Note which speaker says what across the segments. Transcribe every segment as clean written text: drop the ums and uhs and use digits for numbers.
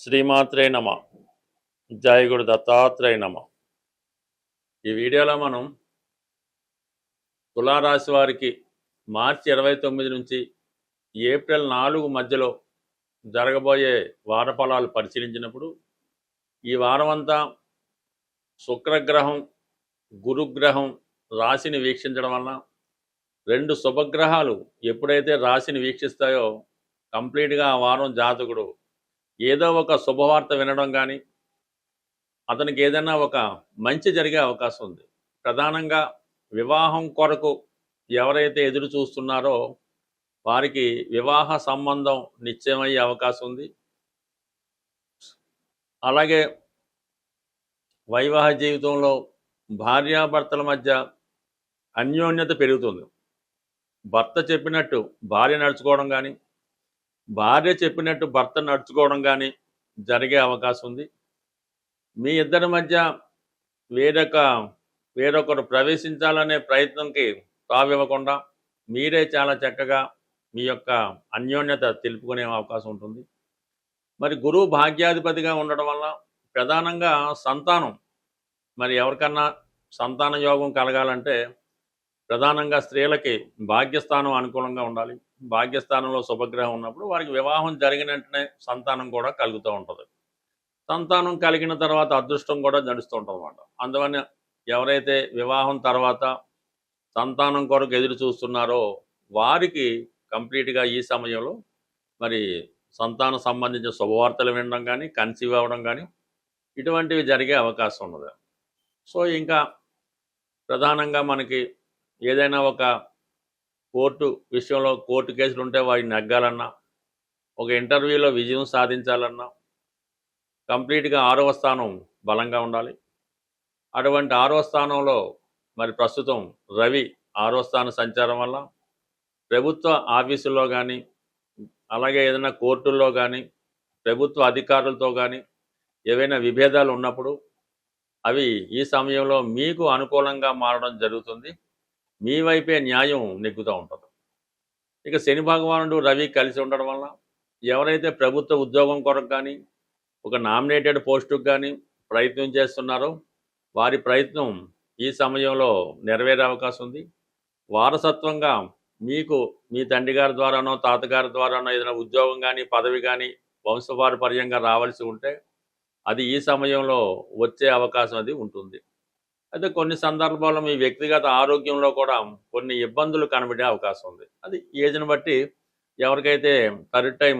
Speaker 1: శ్రీమాత్రే నమ. జై గురు దత్తాత్రేయ నమ. ఈ వీడియోలో మనం తులారాశి వారికి మార్చి 29 నుంచి ఏప్రిల్ 4 మధ్యలో జరగబోయే వార ఫలాలు పరిశీలించినప్పుడు ఈ వారం అంతా శుక్రగ్రహం గురుగ్రహం రాశిని వీక్షించడం వలన రెండు శుభగ్రహాలు ఎప్పుడైతే రాశిని వీక్షిస్తాయో కంప్లీట్గా ఆ వారం జాతకుడు ఏదో ఒక శుభవార్త వినడం కానీ అతనికి ఏదైనా ఒక మంచి జరిగే అవకాశం ఉంది. ప్రధానంగా వివాహం కొరకు ఎవరైతే ఎదురు చూస్తున్నారో వారికి వివాహ సంబంధం నిశ్చయమయ్యే అవకాశం ఉంది. అలాగే వైవాహిక జీవితంలో భార్యాభర్తల మధ్య అన్యోన్యత పెరుగుతుంది. భర్త చెప్పినట్టు భార్య నడుచుకోవడం కానీ భార్య చెప్పినట్టు భర్త నడుచుకోవడం కానీ జరిగే అవకాశం ఉంది. మీ ఇద్దరి మధ్య వేరొకరు ప్రవేశించాలనే ప్రయత్నంకి తావివ్వకుండా మీరే చాలా చక్కగా మీ యొక్క అన్యోన్యత తెలుపుకునే అవకాశం ఉంటుంది. మరి గురువు భాగ్యాధిపతిగా ఉండడం వల్ల ప్రధానంగా సంతానం, మరి ఎవరికన్నా సంతాన యోగం కలగాలంటే ప్రధానంగా స్త్రీలకి భాగ్యస్థానం అనుకూలంగా ఉండాలి. భాగ్యస్థానంలో శుభగ్రహం ఉన్నప్పుడు వారికి వివాహం జరిగిన వెంటనే సంతానం కూడా కలుగుతూ ఉంటుంది. సంతానం కలిగిన తర్వాత అదృష్టం కూడా నడుస్తూ ఉంటుంది అన్నమాట. అందువల్ల ఎవరైతే వివాహం తర్వాత సంతానం కొరకు ఎదురు చూస్తున్నారో వారికి కంప్లీట్గా ఈ సమయంలో మరి సంతానం సంబంధించిన శుభవార్తలు వినడం కానీ కన్సీవ్ అవ్వడం కానీ ఇటువంటివి జరిగే అవకాశం ఉన్నది. సో ఇంకా ప్రధానంగా మనకి ఏదైనా ఒక కోర్టు విషయంలో కోర్టు కేసులు ఉంటే వాటిని నెగ్గాలన్నా, ఒక ఇంటర్వ్యూలో విజయం సాధించాలన్నా కంప్లీట్గా 6వ స్థానం బలంగా ఉండాలి. అటువంటి 6వ స్థానంలో మరి ప్రస్తుతం రవి 6వ స్థాన సంచారం వల్ల ప్రభుత్వ ఆఫీసుల్లో కానీ అలాగే ఏదైనా కోర్టుల్లో కానీ ప్రభుత్వ అధికారులతో కానీ ఏవైనా విభేదాలు ఉన్నప్పుడు అవి ఈ సమయంలో మీకు అనుకూలంగా మారడం జరుగుతుంది. మీ వైపే న్యాయం నెగ్గుతూ ఉంటుంది. ఇక శని భగవానుడు రవి కలిసి ఉండడం వల్ల ఎవరైతే ప్రభుత్వ ఉద్యోగం కొరకు కానీ ఒక నామినేటెడ్ పోస్టుకు కానీ ప్రయత్నం చేస్తున్నారో వారి ప్రయత్నం ఈ సమయంలో నెరవేరే అవకాశం ఉంది. వారసత్వంగా మీకు మీ తండ్రి గారి ద్వారానో తాతగారి ద్వారానో ఏదైనా ఉద్యోగం కానీ పదవి కానీ వంశపారపర్యంగా రావాల్సి ఉంటే అది ఈ సమయంలో వచ్చే అవకాశం అది ఉంటుంది. అయితే కొన్ని సందర్భాల్లో మీ వ్యక్తిగత ఆరోగ్యంలో కూడా కొన్ని ఇబ్బందులు కనబడే అవకాశం ఉంది. అది ఏజ్ని బట్టి ఎవరికైతే థర్డ్ టైం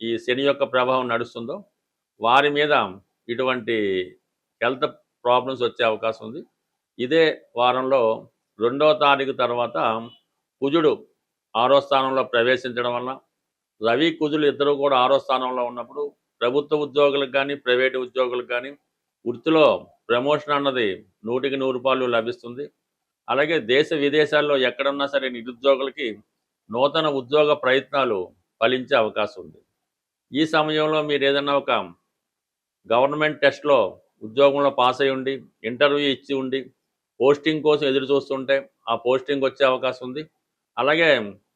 Speaker 1: ఈ శని యొక్క ప్రభావం నడుస్తుందో వారి మీద ఇటువంటి హెల్త్ ప్రాబ్లమ్స్ వచ్చే అవకాశం ఉంది. ఇదే వారంలో 2వ తారీఖు తర్వాత కుజుడు 6వ స్థానంలో ప్రవేశించడం వల్ల రవి కుజులు ఇద్దరు కూడా 6వ స్థానంలో ఉన్నప్పుడు ప్రభుత్వ ఉద్యోగులకు కానీ ప్రైవేటు ఉద్యోగులకు కానీ వృత్తిలో ప్రమోషన్ అన్నది 100కి 100 లభిస్తుంది. అలాగే దేశ విదేశాల్లో ఎక్కడున్నా సరే నిరుద్యోగులకి నూతన ఉద్యోగ ప్రయత్నాలు ఫలించే అవకాశం ఉంది. ఈ సమయంలో మీరు ఏదైనా ఒక గవర్నమెంట్ టెస్ట్లో ఉద్యోగంలో పాస్ అయి ఉండి ఇంటర్వ్యూ ఇచ్చి ఉండి పోస్టింగ్ కోసం ఎదురు చూస్తుంటే ఆ పోస్టింగ్ వచ్చే అవకాశం ఉంది. అలాగే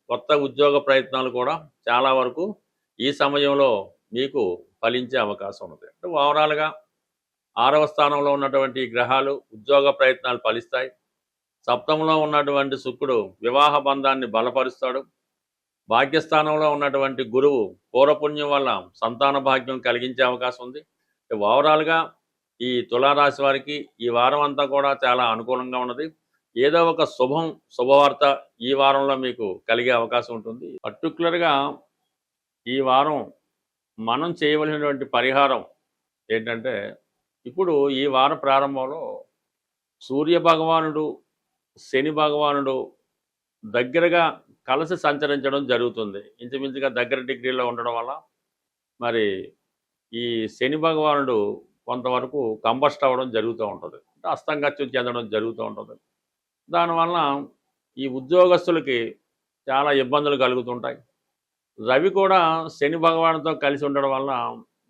Speaker 1: కొత్త ఉద్యోగ ప్రయత్నాలు కూడా చాలా వరకు ఈ సమయంలో మీకు ఫలించే అవకాశం ఉంది. అంటే ఓవరాల్గా 6వ స్థానంలో ఉన్నటువంటి గ్రహాలు ఉద్యోగ ప్రయత్నాలు ఫలిస్తాయి. సప్తమంలో ఉన్నటువంటి శుక్రుడు వివాహ బంధాన్ని బలపరుస్తాడు. భాగ్యస్థానంలో ఉన్నటువంటి గురువు పూర్వపుణ్యం వల్ల సంతాన భాగ్యం కలిగించే అవకాశం ఉంది. ఓవరాల్గా ఈ తులారాశి వారికి ఈ వారం అంతా కూడా చాలా అనుకూలంగా ఉన్నది. ఏదో ఒక శుభవార్త ఈ వారంలో మీకు కలిగే అవకాశం ఉంటుంది. పర్టికులర్గా ఈ వారం మనం చేయవలసినటువంటి పరిహారం ఏంటంటే, ఇప్పుడు ఈ వార ప్రారంభంలో సూర్య భగవానుడు శని భగవానుడు దగ్గరగా కలిసి సంచరించడం జరుగుతుంది. ఇంచుమించుగా దగ్గర డిగ్రీలో ఉండడం వల్ల మరి ఈ శని భగవానుడు కొంతవరకు కంబస్ట్ అవ్వడం జరుగుతూ ఉంటుంది. అంటే అస్తంగత్యం చెందడం జరుగుతూ ఉంటుంది. దానివల్ల ఈ ఉద్యోగస్తులకి చాలా ఇబ్బందులు కలుగుతుంటాయి. రవి కూడా శని భగవానుడితో కలిసి ఉండడం వల్ల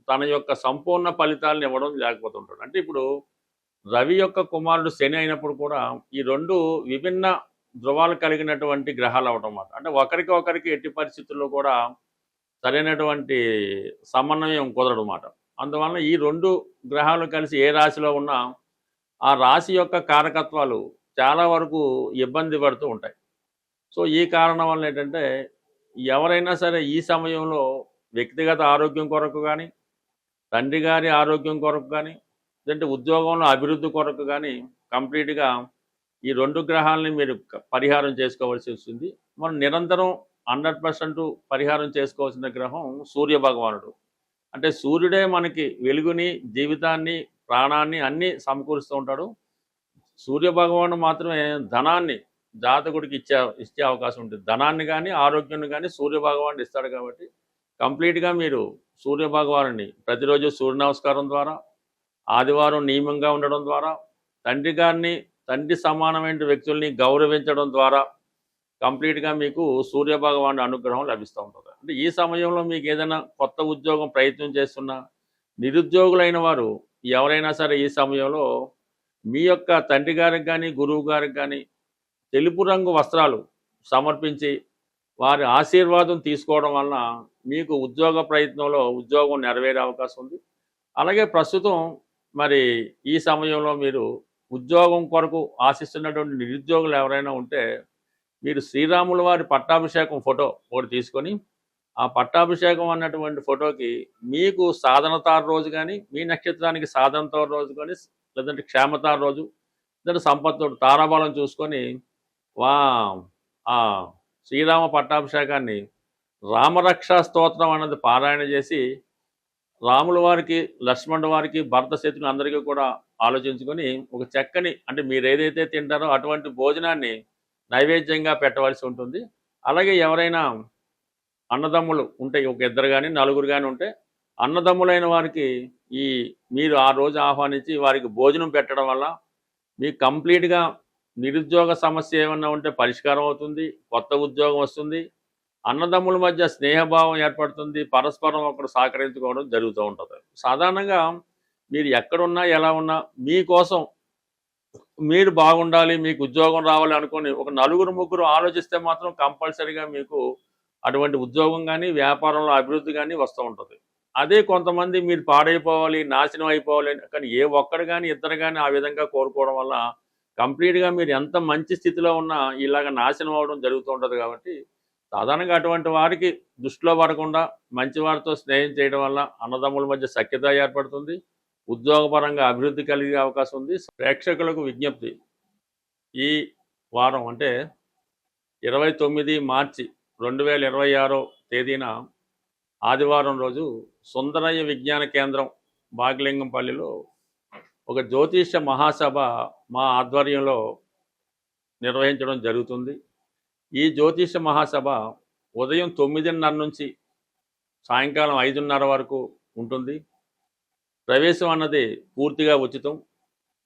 Speaker 1: తన యొక్క సంపూర్ణ ఫలితాలను ఇవ్వడం లేకపోతుంటాడు. అంటే ఇప్పుడు రవి యొక్క కుమారుడు శని అయినప్పుడు కూడా ఈ రెండు విభిన్న ధృవాలు కలిగినటువంటి గ్రహాలు అవడం అన్నమాట. అంటే ఒకరికి ఎట్టి పరిస్థితుల్లో కూడా సరైనటువంటి సమన్వయం కుదరదు అన్నమాట. అందువలన ఈ 2 గ్రహాలు కలిసి ఏ రాశిలో ఉన్నా ఆ రాశి యొక్క కారకత్వాలు చాలా వరకు ఇబ్బంది పడుతూ ఉంటాయి. సో ఈ కారణం వల్ల ఏంటంటే ఎవరైనా సరే ఈ సమయంలో వ్యక్తిగత ఆరోగ్యం కొరకు కానీ, తండ్రి గారి ఆరోగ్యం కొరకు కానీ, లేదంటే ఉద్యోగంలో అభివృద్ధి కొరకు కానీ కంప్లీట్‌గా ఈ 2 గ్రహాలని మీరు పరిహారం చేసుకోవాల్సి వస్తుంది. మనం నిరంతరం 100% పరిహారం చేసుకోవాల్సిన గ్రహం సూర్య భగవానుడు. అంటే సూర్యుడే మనకి వెలుగుని, జీవితాన్ని, ప్రాణాన్ని అన్నీ సమకూరుస్తూ ఉంటాడు. సూర్య భగవానుడు మాత్రమే ధనాన్ని జాతకుడికి ఇచ్చే అవకాశం ఉంటుంది. ధనాన్ని కానీ, ఆరోగ్యాన్ని కానీ సూర్య భగవానుడు ఇస్తాడు కాబట్టి కంప్లీట్‌గా మీరు సూర్య భగవానుడిని ప్రతిరోజు సూర్య నమస్కారం ద్వారా, ఆదివారం నియమంగా ఉండడం ద్వారా, తండ్రి గారిని, తండ్రి సమానమైన వ్యక్తుల్ని గౌరవించడం ద్వారా కంప్లీట్‌గా మీకు సూర్య భగవానుడి అనుగ్రహం లభిస్తూ ఉంటుంది. అంటే ఈ సమయంలో మీకు ఏదైనా కొత్త ఉద్యోగం ప్రయత్నం చేస్తున్నా, నిరుద్యోగులైన వారు ఎవరైనా సరే ఈ సమయంలో మీ యొక్క తండ్రి గారికి కానీ, గురువు గారికి కానీ తెలుపు రంగు వస్త్రాలు సమర్పించి వారి ఆశీర్వాదం తీసుకోవడం వలన మీకు ఉద్యోగ ప్రయత్నంలో ఉద్యోగం నెరవేరే అవకాశం ఉంది. అలాగే ప్రస్తుతం మరి ఈ సమయంలో మీరు ఉద్యోగం కొరకు ఆశిస్తున్నటువంటి నిరుద్యోగులు ఎవరైనా ఉంటే మీరు శ్రీరాముల వారి పట్టాభిషేకం ఫోటో ఒకటి తీసుకొని ఆ పట్టాభిషేకం అన్నటువంటి ఫోటోకి మీకు సాధనతార రోజు కానీ, మీ నక్షత్రానికి సాధనతార రోజు కానీ, లేదంటే క్షేమతార రోజు, లేదంటే సంపత్తు తారాబలం చూసుకొని వా ఆ శ్రీరామ పట్టాభిషేకాన్ని రామరక్షా స్తోత్రం అన్నది పారాయణ చేసి రాముల వారికి, లక్ష్మణుల వారికి, భరత శత్రులు అందరికీ కూడా ఆలోచించుకొని ఒక చక్కని అంటే మీరు ఏదైతే తింటారో అటువంటి భోజనాన్ని నైవేద్యంగా పెట్టవలసి ఉంటుంది. అలాగే ఎవరైనా అన్నదమ్ములు ఉంటే ఒక ఇద్దరు కానీ, నలుగురు కానీ ఉంటే అన్నదమ్ములైన వారికి ఈ మీరు ఆ రోజు ఆహ్వానించి వారికి భోజనం పెట్టడం వల్ల మీకు కంప్లీట్‌గా నిరుద్యోగ సమస్య ఏమన్నా ఉంటే పరిష్కారం అవుతుంది. కొత్త ఉద్యోగం వస్తుంది. అన్నదమ్ముల మధ్య స్నేహభావం ఏర్పడుతుంది. పరస్పరం ఒకరు సహకరించుకోవడం జరుగుతూ ఉంటుంది. సాధారణంగా మీరు ఎక్కడున్నా, ఎలా ఉన్నా మీకోసం మీరు బాగుండాలి, మీకు ఉద్యోగం రావాలి అనుకోని ఒక నలుగురు, ముగ్గురు ఆలోచిస్తే మాత్రం కంపల్సరీగా మీకు అటువంటి ఉద్యోగం కానీ, వ్యాపారంలో అభివృద్ధి కానీ వస్తూ ఉంటుంది. అదే కొంతమంది మీరు పాడైపోవాలి, నాశనం అయిపోవాలి కానీ ఏ ఒక్కరు కానీ, ఇద్దరు కానీ ఆ విధంగా కోరుకోవడం వల్ల కంప్లీట్‌గా మీరు ఎంత మంచి స్థితిలో ఉన్నా ఇలాగ నాశనం అవ్వడం జరుగుతూ ఉంటుంది కాబట్టి సాధారణంగా అటువంటి వారికి దృష్టిలో పడకుండా మంచి వారితో స్నేహం చేయడం వల్ల అన్నదమ్ముల మధ్య సఖ్యత ఏర్పడుతుంది. ఉద్యోగపరంగా అభివృద్ధి కలిగే అవకాశం ఉంది. ప్రేక్షకులకు విజ్ఞప్తి, ఈ వారం అంటే 29 మార్చి 2026 తేదీన ఆదివారం రోజు సుందరయ్య విజ్ఞాన కేంద్రం భాగ్యలింగంపల్లిలో ఒక జ్యోతిష్య మహాసభ మా ఆధ్వర్యంలో నిర్వహించడం జరుగుతుంది. ఈ జ్యోతిష్య మహాసభ ఉదయం 9:30 నుంచి సాయంకాలం 5:30 వరకు ఉంటుంది. ప్రవేశం అన్నది పూర్తిగా ఉచితం.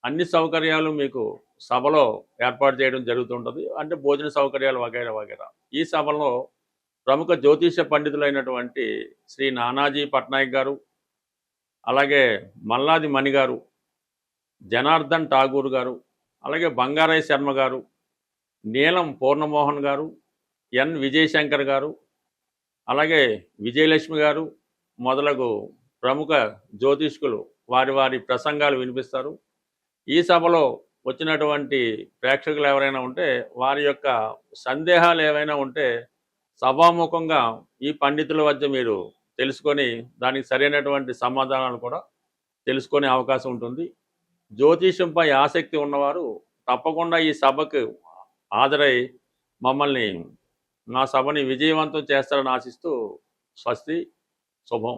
Speaker 1: అన్ని సౌకర్యాలు మీకు సభలో ఏర్పాటు చేయడం జరుగుతుంటుంది. అంటే భోజన సౌకర్యాలు వగైరా వగైరా. ఈ సభలో ప్రముఖ జ్యోతిష పండితులైనటువంటి శ్రీ నానాజీ పట్నాయక్ గారు, అలాగే మల్లాది మణి గారు, జనార్దన్ ఠాగూర్ గారు, అలాగే బంగారయ్య శర్మ గారు, నీలం పూర్ణమోహన్ గారు, ఎన్ విజయశంకర్ గారు, అలాగే విజయలక్ష్మి గారు మొదలగు ప్రముఖ జ్యోతిష్కులు వారి వారి ప్రసంగాలు వినిపిస్తారు. ఈ సభలో వచ్చినటువంటి ప్రేక్షకులు ఎవరైనా ఉంటే వారి యొక్క సందేహాలు ఏవైనా ఉంటే సభాముఖంగా ఈ పండితుల వద్ద మీరు తెలుసుకొని దానికి సరైనటువంటి సమాధానాలు కూడా తెలుసుకునే అవకాశం ఉంటుంది. జ్యోతిషంపై ఆసక్తి ఉన్నవారు తప్పకుండా ఈ సభకు హాజరై మమ్మల్ని మా సభని విజయవంతం చేస్తారని ఆశిస్తూ స్వస్తి, శుభం.